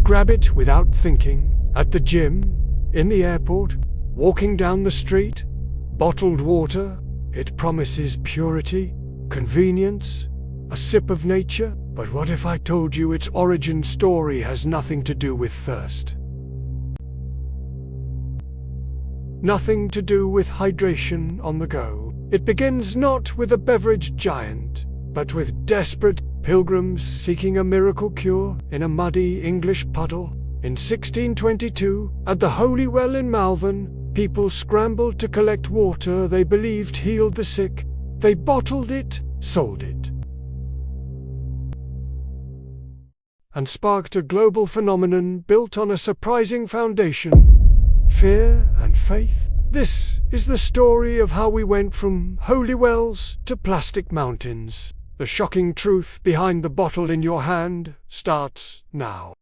grab it without thinking, at the gym, in the airport, walking down the street. Bottled water, it promises purity, convenience, a sip of nature. But what if I told you its origin story has nothing to do with thirst? Nothing to do with hydration on the go. It begins not with a beverage giant, but with desperate pilgrims seeking a miracle cure in a muddy English puddle. In 1622, at the Holy Well in Malvern, people scrambled to collect water they believed healed the sick. They bottled it, sold it, and sparked a global phenomenon built on a surprising foundation: fear and faith. This is the story of how we went from holy wells to plastic mountains. The shocking truth behind the bottle in your hand starts now.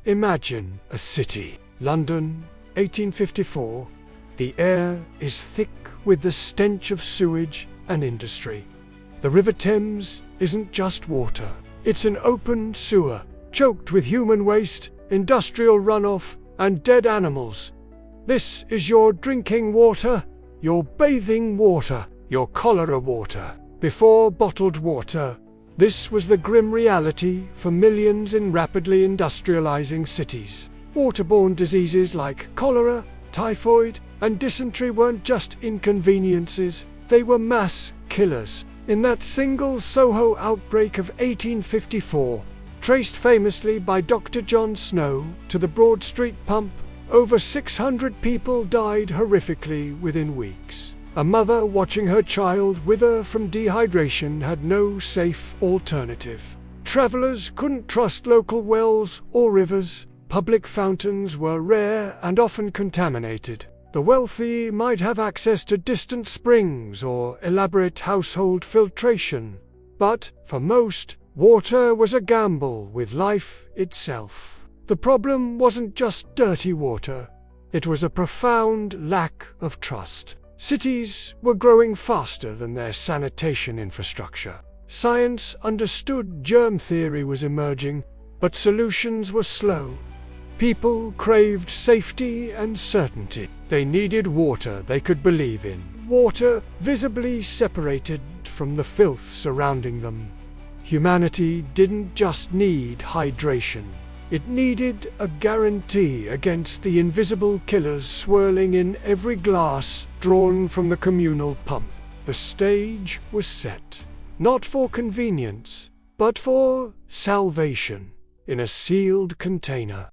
Imagine a city, London, 1854. The air is thick with the stench of sewage and industry. The River Thames isn't just water, it's an open sewer, choked with human waste, industrial runoff, and dead animals. This is your drinking water, your bathing water, your cholera water. Before bottled water, this was the grim reality for millions in rapidly industrializing cities. Waterborne diseases like cholera, typhoid, and dysentery weren't just inconveniences, they were mass killers. In that single Soho outbreak of 1854, traced famously by Dr. John Snow to the Broad Street pump, over 600 people died horrifically within weeks. A mother watching her child wither from dehydration had no safe alternative. Travelers couldn't trust local wells or rivers. Public fountains were rare and often contaminated. The wealthy might have access to distant springs or elaborate household filtration, but for most, water was a gamble with life itself. The problem wasn't just dirty water, it was a profound lack of trust. Cities were growing faster than their sanitation infrastructure. Science understood germ theory was emerging, but solutions were slow. People craved safety and certainty. They needed water they could believe in, water visibly separated from the filth surrounding them. Humanity didn't just need hydration. It needed a guarantee against the invisible killers swirling in every glass drawn from the communal pump. The stage was set, not for convenience, but for salvation, in a sealed container.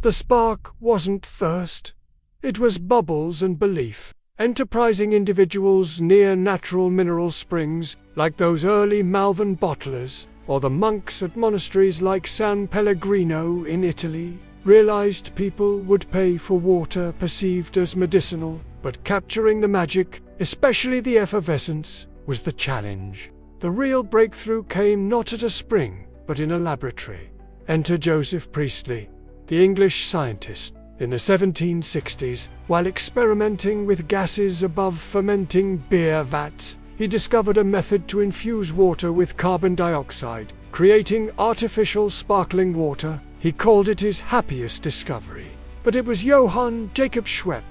The spark wasn't thirst, it was bubbles and belief. Enterprising individuals near natural mineral springs, like those early Malvern bottlers, or the monks at monasteries like San Pellegrino in Italy, realized people would pay for water perceived as medicinal, but capturing the magic, especially the effervescence, was the challenge. The real breakthrough came not at a spring, but in a laboratory. Enter Joseph Priestley, the English scientist. In the 1760s, while experimenting with gases above fermenting beer vats, he discovered a method to infuse water with carbon dioxide, creating artificial sparkling water. He called it his happiest discovery. But it was Johann Jacob Schwepp,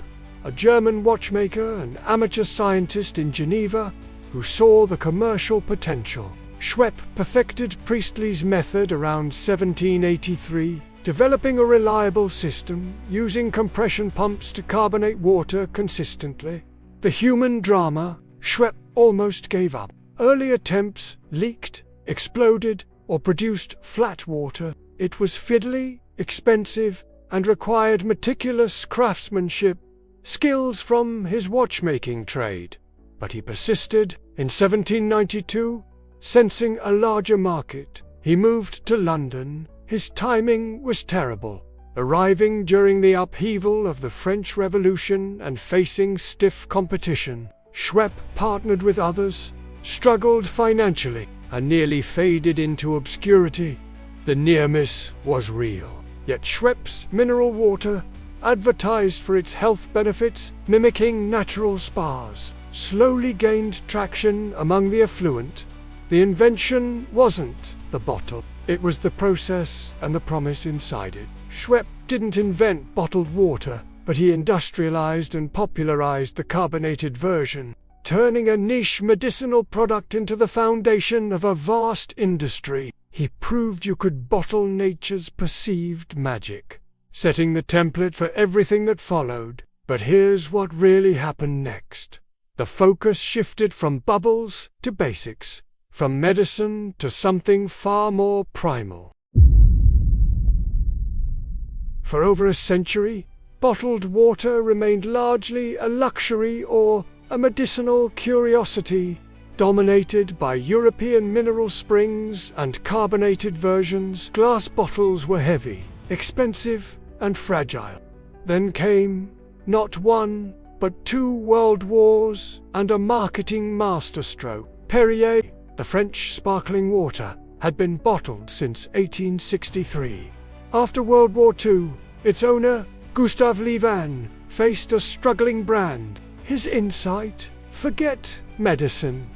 a German watchmaker and amateur scientist in Geneva, who saw the commercial potential. Schwepp perfected Priestley's method around 1783, developing a reliable system using compression pumps to carbonate water consistently. The human drama, Schwepp almost gave up. Early attempts leaked, exploded, or produced flat water. It was fiddly, expensive, and required meticulous craftsmanship, skills from his watchmaking trade. But he persisted. In 1792, sensing a larger market, he moved to London. His timing was terrible. Arriving during the upheaval of the French Revolution and facing stiff competition, Schwepp partnered with others, struggled financially, and nearly faded into obscurity. The near miss was real. Yet Schwepp's mineral water, advertised for its health benefits, mimicking natural spas, slowly gained traction among the affluent. The invention wasn't the bottle, it was the process and the promise inside it. Schweppes didn't invent bottled water, but he industrialized and popularized the carbonated version, turning a niche medicinal product into the foundation of a vast industry. He proved you could bottle nature's perceived magic, setting the template for everything that followed. But here's what really happened next. The focus shifted from bubbles to basics, from medicine to something far more primal. For over a century, bottled water remained largely a luxury or a medicinal curiosity, dominated by European mineral springs and carbonated versions. Glass bottles were heavy, expensive, and fragile. Then came not one, but 2 world wars and a marketing masterstroke. Perrier, the French sparkling water, had been bottled since 1863. After World War II, its owner, Gustave Levan, faced a struggling brand. His insight: forget medicine,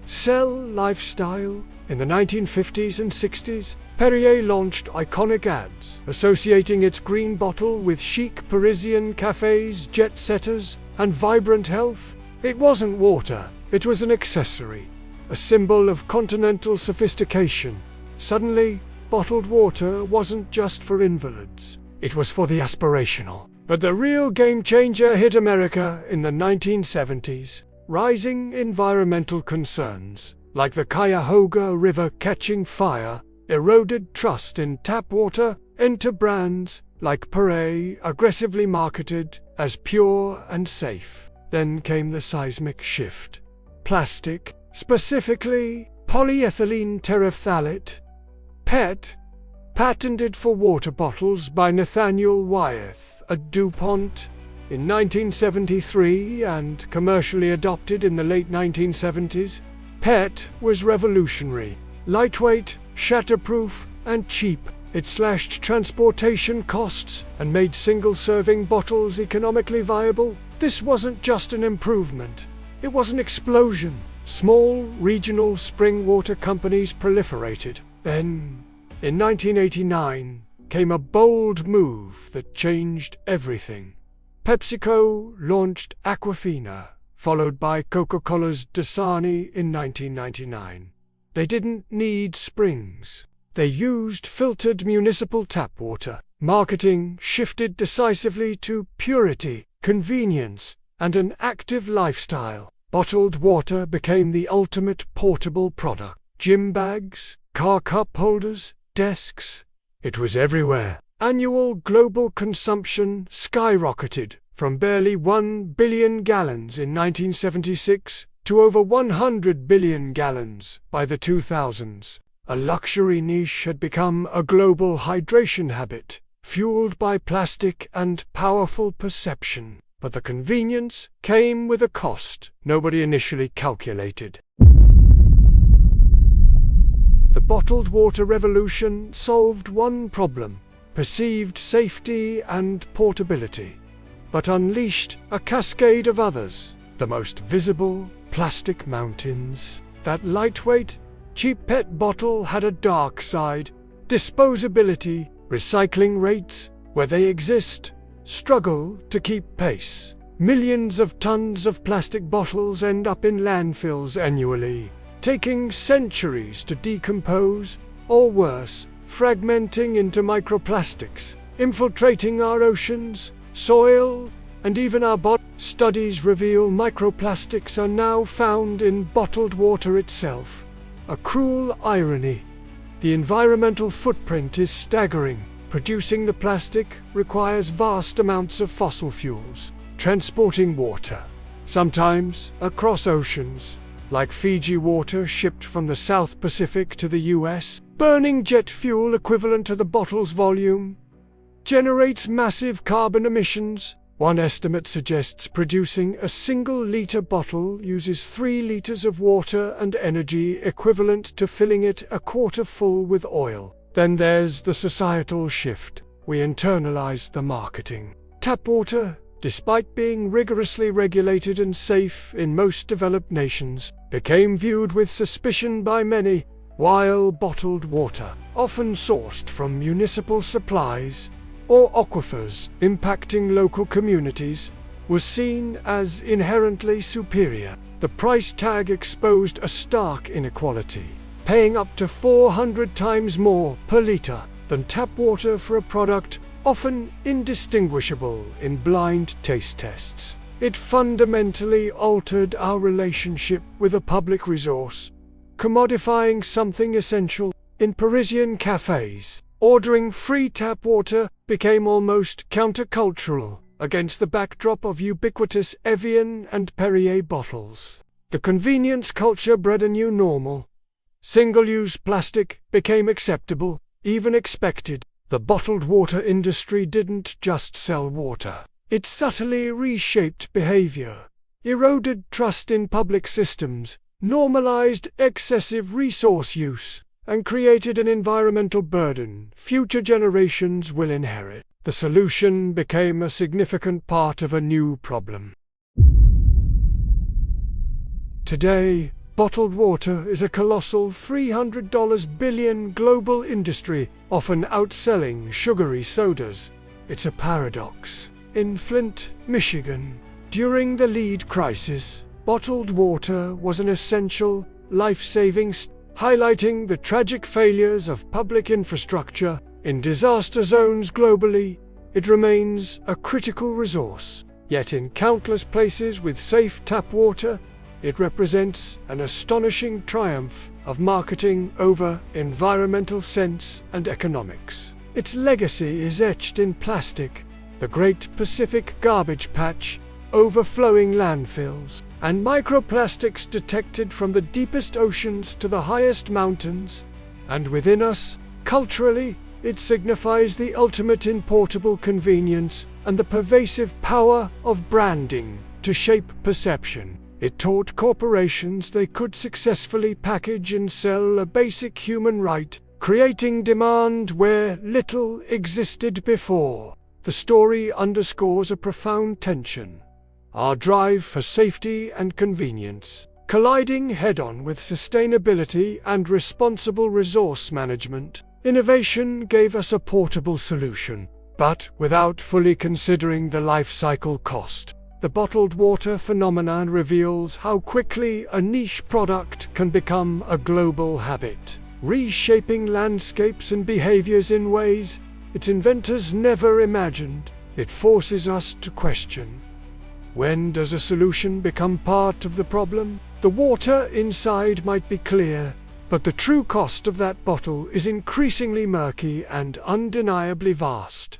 sell lifestyle. In the 1950s and 60s, Perrier launched iconic ads, associating its green bottle with chic Parisian cafes, jet-setters, and vibrant health. It wasn't water, it was an accessory, a symbol of continental sophistication. Suddenly, bottled water wasn't just for invalids, it was for the aspirational. But the real game-changer hit America in the 1970s. Rising environmental concerns, like the Cuyahoga River catching fire, eroded trust in tap water. Enter brands like Perrier, aggressively marketed as pure and safe. Then came the seismic shift. Plastic, specifically polyethylene terephthalate, PET, patented for water bottles by Nathaniel Wyeth at DuPont in 1973 and commercially adopted in the late 1970s. PET was revolutionary. Lightweight, shatterproof, and cheap. It slashed transportation costs and made single-serving bottles economically viable. This wasn't just an improvement, it was an explosion. Small, regional spring water companies proliferated. Then, in 1989, came a bold move that changed everything. PepsiCo launched Aquafina, followed by Coca-Cola's Dasani in 1999. They didn't need springs. They used filtered municipal tap water. Marketing shifted decisively to purity, convenience, and an active lifestyle. Bottled water became the ultimate portable product. Gym bags, car cup holders, desks. It was everywhere. Annual global consumption skyrocketed from barely 1 billion gallons in 1976 to over 100 billion gallons by the 2000s. A luxury niche had become a global hydration habit, fueled by plastic and powerful perception. But the convenience came with a cost nobody initially calculated. The bottled water revolution solved one problem: perceived safety and portability, but unleashed a cascade of others. The most visible, plastic mountains. That lightweight, cheap PET bottle had a dark side. Disposability, recycling rates, where they exist, struggle to keep pace. Millions of tons of plastic bottles end up in landfills annually, taking centuries to decompose, or worse, fragmenting into microplastics, infiltrating our oceans, soil, and even our bodies. Studies reveal microplastics are now found in bottled water itself. A cruel irony. The environmental footprint is staggering. Producing the plastic requires vast amounts of fossil fuels. Transporting water, sometimes across oceans, like Fiji water shipped from the South Pacific to the US, burning jet fuel equivalent to the bottle's volume, generates massive carbon emissions. One estimate suggests producing a single-liter bottle uses 3 liters of water and energy equivalent to filling it a quarter full with oil. Then there's the societal shift. We internalized the marketing. Tap water despite being rigorously regulated and safe in most developed nations, became viewed with suspicion by many, while bottled water, often sourced from municipal supplies or aquifers impacting local communities, was seen as inherently superior. The price tag exposed a stark inequality, paying up to 400 times more per litre than tap water for a product often indistinguishable in blind taste tests. It fundamentally altered our relationship with a public resource, commodifying something essential. In Parisian cafes, ordering free tap water became almost countercultural against the backdrop of ubiquitous Evian and Perrier bottles. The convenience culture bred a new normal. Single-use plastic became acceptable, even expected. The bottled water industry didn't just sell water. It subtly reshaped behavior, eroded trust in public systems, normalized excessive resource use, and created an environmental burden future generations will inherit. The solution became a significant part of a new problem. Today, bottled water is a colossal $300 billion global industry, often outselling sugary sodas. It's a paradox. In Flint, Michigan, during the lead crisis, bottled water was an essential, life-saving, highlighting the tragic failures of public infrastructure. In disaster zones globally, it remains a critical resource. Yet in countless places with safe tap water, it represents an astonishing triumph of marketing over environmental sense and economics. Its legacy is etched in plastic, the Great Pacific Garbage Patch, overflowing landfills, and microplastics detected from the deepest oceans to the highest mountains. And within us, culturally, it signifies the ultimate in portable convenience and the pervasive power of branding to shape perception. It taught corporations they could successfully package and sell a basic human right, creating demand where little existed before. The story underscores a profound tension. Our drive for safety and convenience, colliding head-on with sustainability and responsible resource management. Innovation gave us a portable solution, but without fully considering the life cycle cost. The bottled water phenomenon reveals how quickly a niche product can become a global habit, reshaping landscapes and behaviors in ways its inventors never imagined. It forces us to question: when does a solution become part of the problem? The water inside might be clear, but the true cost of that bottle is increasingly murky and undeniably vast.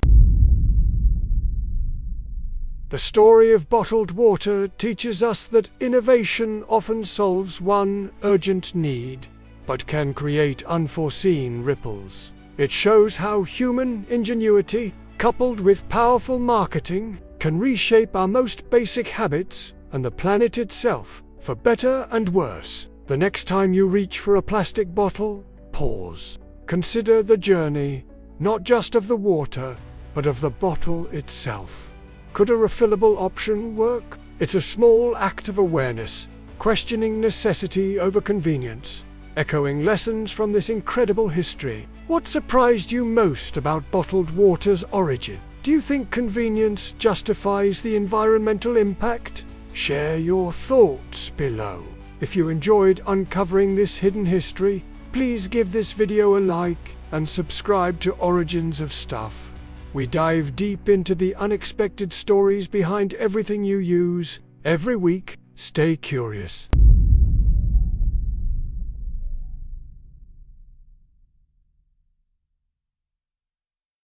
The story of bottled water teaches us that innovation often solves one urgent need, but can create unforeseen ripples. It shows how human ingenuity, coupled with powerful marketing, can reshape our most basic habits and the planet itself, for better and worse. The next time you reach for a plastic bottle, pause. Consider the journey, not just of the water, but of the bottle itself. Could a refillable option work? It's a small act of awareness, questioning necessity over convenience, echoing lessons from this incredible history. What surprised you most about bottled water's origin? Do you think convenience justifies the environmental impact? Share your thoughts below. If you enjoyed uncovering this hidden history, please give this video a like and subscribe to Origins of Stuff. We dive deep into the unexpected stories behind everything you use. Every week, stay curious.